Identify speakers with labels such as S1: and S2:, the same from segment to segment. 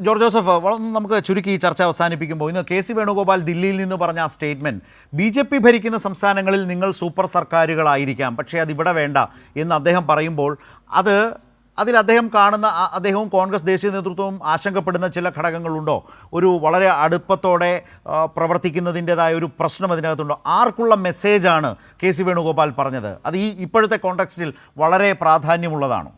S1: George Joseph, നമുക്ക് ചുരുക്കി ഈ ചർച്ച അവസാനിപ്പിക്കുമ്പോൾ ഇന്ന് കെ സി വേണുഗോപാൽ ദില്ലിയിൽ നിന്ന് പറഞ്ഞ ആ സ്റ്റേറ്റ്മെൻറ്റ്, ബി ഭരിക്കുന്ന സംസ്ഥാനങ്ങളിൽ നിങ്ങൾ സൂപ്പർ സർക്കാരുകളായിരിക്കാം, പക്ഷേ അതിവിടെ വേണ്ട എന്ന് അദ്ദേഹം പറയുമ്പോൾ അതിൽ അദ്ദേഹം കാണുന്ന, അദ്ദേഹവും കോൺഗ്രസ് ദേശീയ നേതൃത്വവും ആശങ്കപ്പെടുന്ന ചില ഘടകങ്ങളുണ്ടോ? ഒരു വളരെ അടുപ്പത്തോടെ പ്രവർത്തിക്കുന്നതിൻ്റെതായ ഒരു പ്രശ്നം അതിനകത്തുണ്ടോ? ആർക്കുള്ള മെസ്സേജാണ് കെ സി വേണുഗോപാൽ പറഞ്ഞത്? അത് ഈ ഇപ്പോഴത്തെ കോണ്ടെക്സ്റ്റിൽ വളരെ പ്രാധാന്യമുള്ളതാണോ?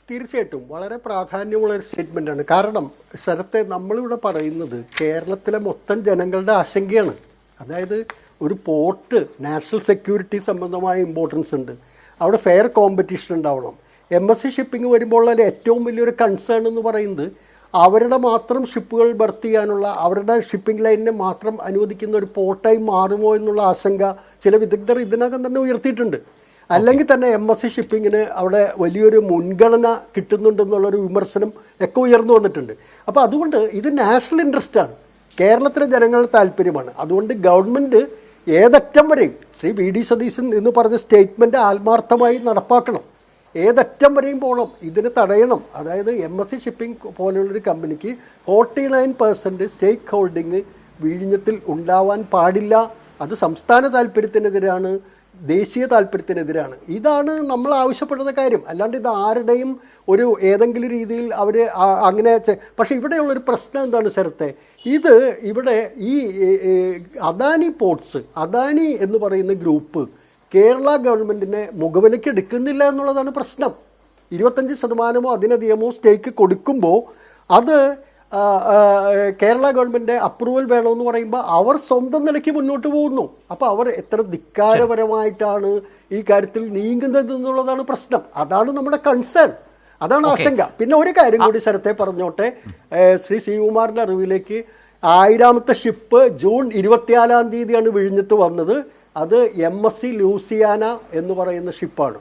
S2: തീർച്ചയായിട്ടും വളരെ പ്രാധാന്യമുള്ളൊരു സ്റ്റേറ്റ്മെൻറ്റാണ്. കാരണം സ്ഥലത്തെ നമ്മളിവിടെ പറയുന്നത് കേരളത്തിലെ മൊത്തം ജനങ്ങളുടെ ആശങ്കയാണ്. അതായത് ഒരു പോർട്ട് നാഷണൽ സെക്യൂരിറ്റി സംബന്ധമായ ഇമ്പോർട്ടൻസ് ഉണ്ട്, അവിടെ ഫെയർ കോമ്പറ്റീഷൻ ഉണ്ടാവണം. MSC ഷിപ്പിംഗ് വരുമ്പോൾ ഏറ്റവും വലിയൊരു കൺസേൺ എന്ന് പറയുന്നത് അവരുടെ മാത്രം ഷിപ്പുകൾ ബർത്ത് ചെയ്യാനുള്ള, അവരുടെ ഷിപ്പിംഗ് ലൈനിനെ മാത്രം അനുവദിക്കുന്ന ഒരു പോർട്ടായി മാറുമോ എന്നുള്ള ആശങ്ക ചില വിദഗ്ധർ ഇതിനകം തന്നെ ഉയർത്തിയിട്ടുണ്ട്. അല്ലെങ്കിൽ തന്നെ MSC ഷിപ്പിങ്ങിന് അവിടെ വലിയൊരു മുൻഗണന കിട്ടുന്നുണ്ടെന്നുള്ളൊരു വിമർശനം ഒക്കെ ഉയർന്നു വന്നിട്ടുണ്ട്. അപ്പോൾ അതുകൊണ്ട് ഇത് നാഷണൽ ഇൻട്രസ്റ്റാണ്, കേരളത്തിലെ ജനങ്ങളുടെ താല്പര്യമാണ്. അതുകൊണ്ട് ഗവൺമെൻറ് ഏതറ്റം വരെയും ശ്രീ VD സതീശൻ എന്ന് പറഞ്ഞ സ്റ്റേറ്റ്മെൻറ്റ് ആത്മാർത്ഥമായി നടപ്പാക്കണം, ഏതറ്റം വരെയും പോകണം, ഇതിന് തടയണം. അതായത് MSC ഷിപ്പിംഗ് പോലെയുള്ളൊരു കമ്പനിക്ക് 49% സ്റ്റേക്ക് ഹോൾഡിങ് വിഴിഞ്ഞത്തിൽ ഉണ്ടാവാൻ പാടില്ല. അത് സംസ്ഥാന താല്പര്യത്തിനെതിരാണ്, ദേശീയ താല്പര്യത്തിനെതിരാണ്. ഇതാണ് നമ്മൾ ആവശ്യപ്പെടുന്ന കാര്യം. അല്ലാണ്ട് ഇത് ആരുടെയും ഒരു ഏതെങ്കിലും രീതിയിൽ അവർ അങ്ങനെ പക്ഷേ ഇവിടെയുള്ളൊരു പ്രശ്നം എന്താണ് ശരത്തെ? ഇത് ഇവിടെ ഈ അദാനി പോർട്സ്, അദാനി എന്ന് പറയുന്ന ഗ്രൂപ്പ് കേരള ഗവൺമെൻറ്റിനെ മുഖവിലയ്ക്ക് എടുക്കുന്നില്ല എന്നുള്ളതാണ് പ്രശ്നം. 25% അതിനധികമോ സ്റ്റേക്ക് കൊടുക്കുമ്പോൾ അത് കേരള ഗവൺമെൻറ് അപ്രൂവൽ വേണമെന്ന് പറയുമ്പോൾ അവർ സ്വന്തം നിലയ്ക്ക് മുന്നോട്ട് പോകുന്നു. അപ്പോൾ അവർ എത്ര ധിക്കാരപരമായിട്ടാണ് ഈ കാര്യത്തിൽ നീങ്ങുന്നത് എന്നുള്ളതാണ് പ്രശ്നം. അതാണ് നമ്മുടെ കൺസേൺ, അതാണ് ആശങ്ക. പിന്നെ ഒരു കാര്യം കൂടി ശരത്തെ പറഞ്ഞോട്ടെ, ശ്രീ ശ്രീകുമാറിൻ്റെ അറിവിലേക്ക് 1000ാമത്തെ ഷിപ്പ് ജൂൺ 24 വിഴിഞ്ഞത്ത് വന്നത്. അത് MSC ലൂസിയാന എന്ന് പറയുന്ന ഷിപ്പാണ്.